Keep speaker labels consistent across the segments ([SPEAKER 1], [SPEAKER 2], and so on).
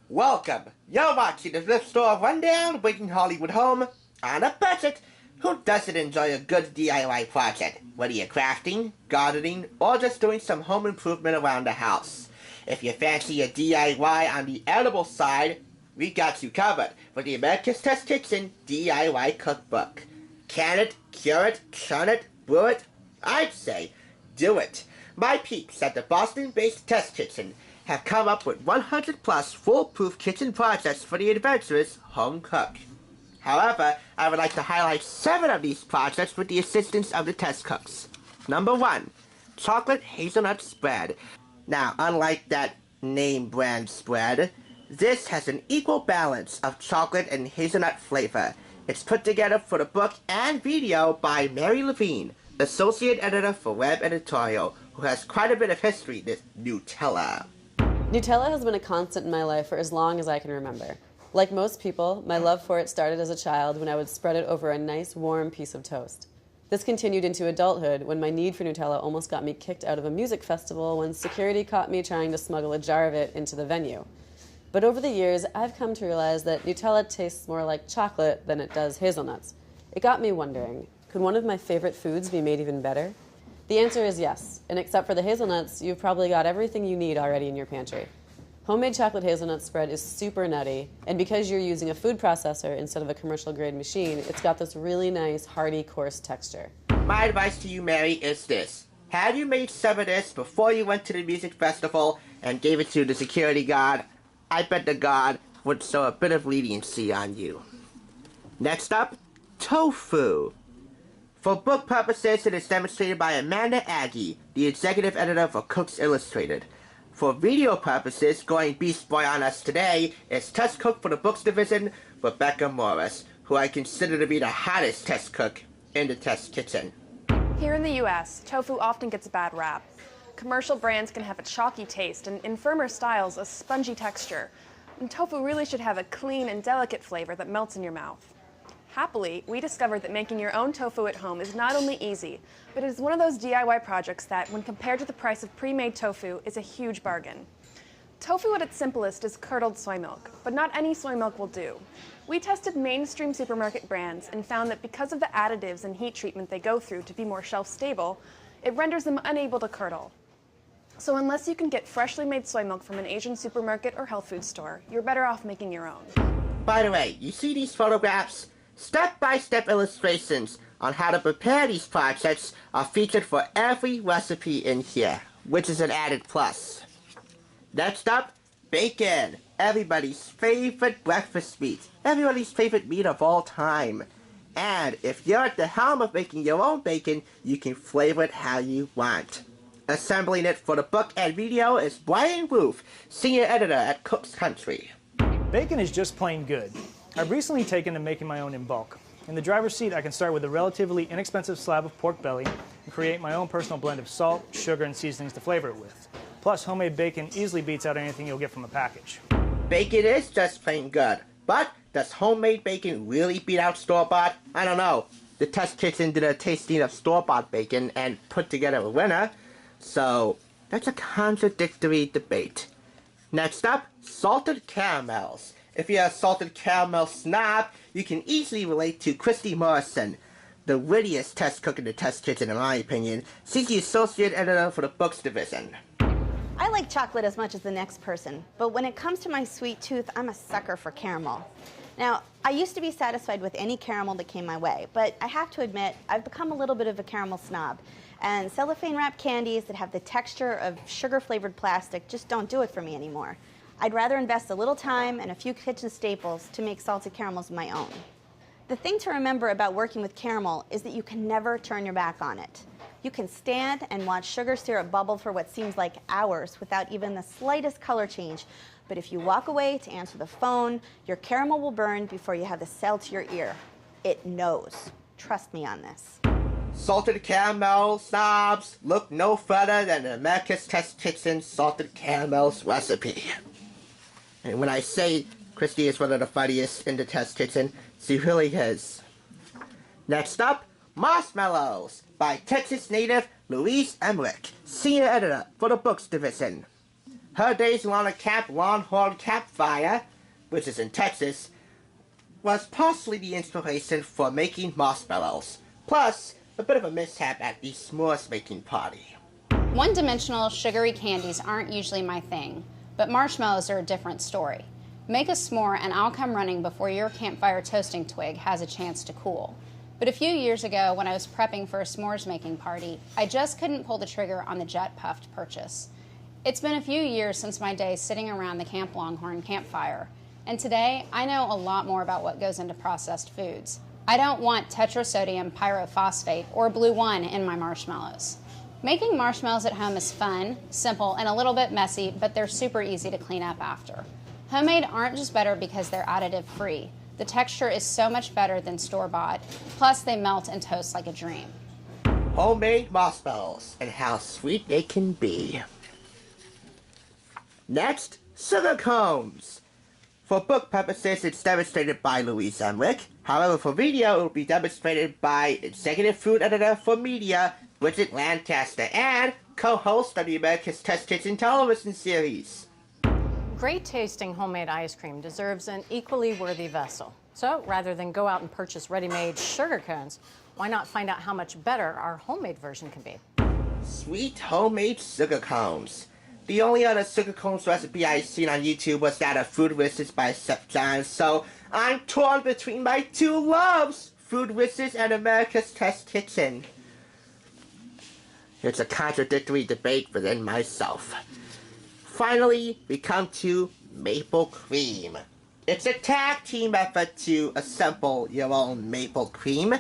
[SPEAKER 1] Welcome! You're watching the Thrift Store Rundown, bringing Hollywood home on a budget. Who doesn't enjoy a good DIY project? Whether you're crafting, gardening, or just doing some home improvement around the house. If you fancy a DIY on the edible side, we got you covered with the America's Test Kitchen DIY Cookbook. Can it, cure it, churn it, brew it? I'd say, do it. My peeps at the Boston-based Test Kitchen have come up with 100 plus foolproof kitchen projects for the adventurous home cook. However, I would like to highlight 7 of these projects with the assistance of the test cooks. Number 1, chocolate hazelnut spread. Now, unlike that name brand spread, this has an equal balance of chocolate and hazelnut flavor. It's put together for the book and video by Mary Levine, associate editor for Web Editorial, who has quite a bit of history with Nutella.
[SPEAKER 2] Nutella has been a constant in my life for as long as I can remember. Like most people, my love for it started as a child when I would spread it over a nice warm piece of toast. This continued into adulthood when my need for Nutella almost got me kicked out of a music festival when security caught me trying to smuggle a jar of it into the venue. But over the years, I've come to realize that Nutella tastes more like chocolate than it does hazelnuts. It got me wondering, could one of my favorite foods be made even better? The answer is yes, and except for the hazelnuts, you've probably got everything you need already in your pantry. Homemade chocolate hazelnut spread is super nutty, and because you're using a food processor instead of a commercial-grade machine, it's got this really nice, hearty, coarse texture.
[SPEAKER 1] My advice to you, Mary, is this. Had you made some of this before you went to the music festival and gave it to the security guard, I bet the guard would show a bit of leniency on you. Next up, tofu. For book purposes, it is demonstrated by Amanda Agee, the executive editor for Cooks Illustrated. For video purposes, going Beast Boy on us today is test cook for the books division, Rebecca Morris, who I consider to be the hottest test cook in the test kitchen.
[SPEAKER 3] Here in the U.S., tofu often gets a bad rap. Commercial brands can have a chalky taste and in firmer styles a spongy texture. And tofu really should have a clean and delicate flavor that melts in your mouth. Happily, we discovered that making your own tofu at home is not only easy, but it is one of those DIY projects that, when compared to the price of pre-made tofu, is a huge bargain. Tofu at its simplest is curdled soy milk, but not any soy milk will do. We tested mainstream supermarket brands and found that because of the additives and heat treatment they go through to be more shelf-stable, it renders them unable to curdle. So unless you can get freshly made soy milk from an Asian supermarket or health food store, you're better off making your own.
[SPEAKER 1] By the way, you see these photographs? Step-by-step illustrations on how to prepare these projects are featured for every recipe in here, which is an added plus. Next up, bacon. Everybody's favorite breakfast meat. Everybody's favorite meat of all time. And if you're at the helm of making your own bacon, you can flavor it how you want. Assembling it for the book and video is Brian Roof, senior editor at Cook's Country.
[SPEAKER 4] Bacon is just plain good. I've recently taken to making my own in bulk. In the driver's seat, I can start with a relatively inexpensive slab of pork belly and create my own personal blend of salt, sugar, and seasonings to flavor it with. Plus, homemade bacon easily beats out anything you'll get from a package.
[SPEAKER 1] Bacon is just plain good, but does homemade bacon really beat out store-bought? I don't know. The test kitchen did a tasting of store-bought bacon and put together a winner, so that's a contradictory debate. Next up, salted caramels. If you're a salted caramel snob, you can easily relate to Christy Morrison, the wittiest test cook in the test kitchen in my opinion. She's the associate editor for the books division.
[SPEAKER 5] I like chocolate as much as the next person, but when it comes to my sweet tooth, I'm a sucker for caramel. Now, I used to be satisfied with any caramel that came my way, but I have to admit, I've become a little bit of a caramel snob, and cellophane-wrapped candies that have the texture of sugar-flavored plastic just don't do it for me anymore. I'd rather invest a little time and a few kitchen staples to make salted caramels my own. The thing to remember about working with caramel is that you can never turn your back on it. You can stand and watch sugar syrup bubble for what seems like hours without even the slightest color change, but if you walk away to answer the phone, your caramel will burn before you have the cell to your ear. It knows. Trust me on this.
[SPEAKER 1] Salted caramel snobs, look no further than the America's Test Kitchen salted caramels recipe. And when I say Christy is one of the funniest in the test kitchen, she really is. Next up, marshmallows by Texas native Louise Emmerich, senior editor for the books division. Her days along a Camp Longhorn campfire, which is in Texas, was partially the inspiration for making marshmallows, plus a bit of a mishap at the s'mores making party.
[SPEAKER 6] One-dimensional sugary candies aren't usually my thing, but marshmallows are a different story. Make a s'more and I'll come running before your campfire toasting twig has a chance to cool. But a few years ago, when I was prepping for a s'mores making party, I just couldn't pull the trigger on the jet-puffed purchase. It's been a few years since my days sitting around the Camp Longhorn campfire, and today I know a lot more about what goes into processed foods. I don't want tetrasodium pyrophosphate or blue one in my marshmallows. Making marshmallows at home is fun, simple, and a little bit messy, but they're super easy to clean up after. Homemade aren't just better because they're additive-free. The texture is so much better than store-bought, plus they melt and toast like a dream.
[SPEAKER 1] Homemade marshmallows and how sweet they can be. Next, sugar cones. For book purposes, it's demonstrated by Louise Emmerich. However, for video, it will be demonstrated by executive food editor for media, Bridget Lancaster, and co-host of the America's Test Kitchen television series.
[SPEAKER 7] Great tasting homemade ice cream deserves an equally worthy vessel. So rather than go out and purchase ready-made sugar cones, why not find out how much better our homemade version can be?
[SPEAKER 1] Sweet homemade sugar cones. The only other sugar cones recipe I've seen on YouTube was that of Food Wishes by Chef John, so I'm torn between my two loves, Food Wishes and America's Test Kitchen. It's a contradictory debate within myself. Finally, we come to maple cream. It's a tag team effort to assemble your own maple cream,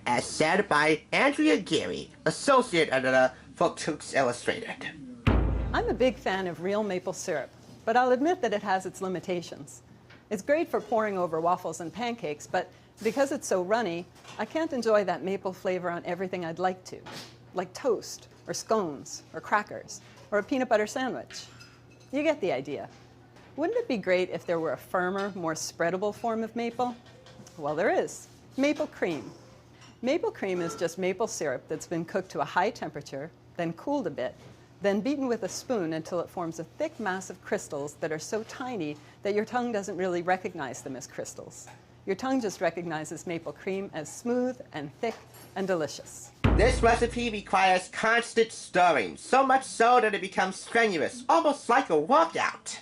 [SPEAKER 1] as said by Andrea Geary, associate editor for Tooks Illustrated.
[SPEAKER 8] I'm a big fan of real maple syrup, but I'll admit that it has its limitations. It's great for pouring over waffles and pancakes, but because it's so runny, I can't enjoy that maple flavor on everything I'd like to, like toast, or scones, or crackers, or a peanut butter sandwich. You get the idea. Wouldn't it be great if there were a firmer, more spreadable form of maple? Well, there is. Maple cream. Maple cream is just maple syrup that's been cooked to a high temperature, then cooled a bit, then beaten with a spoon until it forms a thick mass of crystals that are so tiny that your tongue doesn't really recognize them as crystals. Your tongue just recognizes maple cream as smooth and thick and delicious.
[SPEAKER 1] This recipe requires constant stirring, so much so that it becomes strenuous, almost like a workout.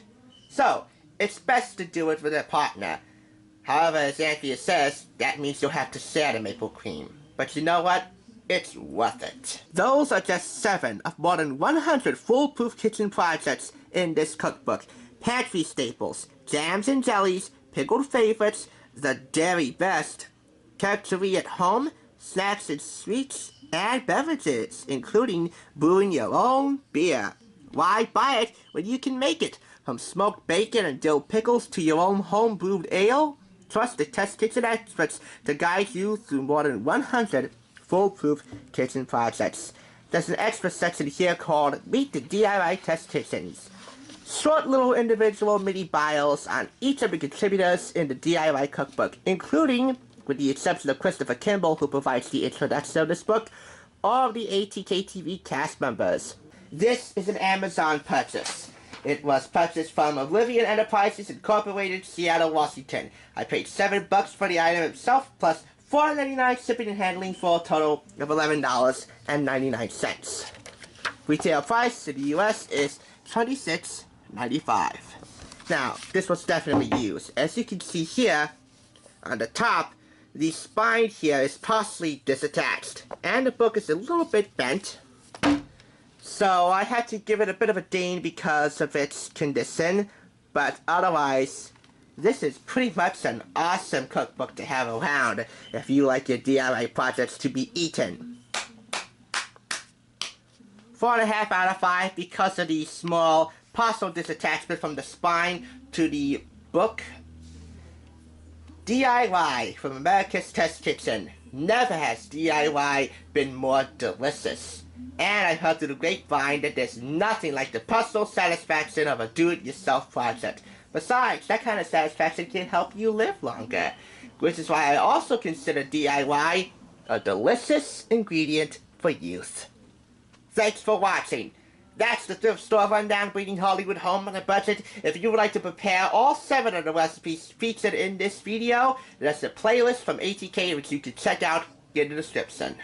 [SPEAKER 1] So, it's best to do it with a partner. However, as Anthea says, that means you'll have to share the maple cream. But you know what? It's worth it. Those are just 7 of more than 100 foolproof kitchen projects in this cookbook. Pantry staples, jams and jellies, pickled favorites, the dairy best, charcuterie at home, snacks and sweets, and beverages, including brewing your own beer. Why buy it when you can make it? From smoked bacon and dill pickles to your own home-brewed ale? Trust the Test Kitchen experts to guide you through more than 100 foolproof kitchen projects. There's an extra section here called Meet the DIY Test Kitchens. Short little individual mini bios on each of the contributors in the DIY cookbook, including, with the exception of Christopher Kimball, who provides the introduction of this book, all of the ATK TV cast members. This is an Amazon purchase. It was purchased from Oblivion Enterprises Incorporated, Seattle, Washington. I paid $7 for the item itself, plus $4.99 shipping and handling for a total of $11.99. Retail price in the US is $26.95. Now, this was definitely used. As you can see here, on the top, the spine here is partially disattached, and the book is a little bit bent. So I had to give it a bit of a ding because of its condition, but otherwise, this is pretty much an awesome cookbook to have around if you like your DIY projects to be eaten. 4.5 out of 5 because of the small partial disattachment from the spine to the book. DIY from America's Test Kitchen. Never has DIY been more delicious. And I heard through the grapevine that there's nothing like the personal satisfaction of a do-it-yourself project. Besides, that kind of satisfaction can help you live longer. Which is why I also consider DIY a delicious ingredient for youth. Thanks for watching. That's the Thrift Store Rundown, bringing Hollywood home on a budget. If you would like to prepare all 7 of the recipes featured in this video, there's a playlist from ATK which you can check out in the description.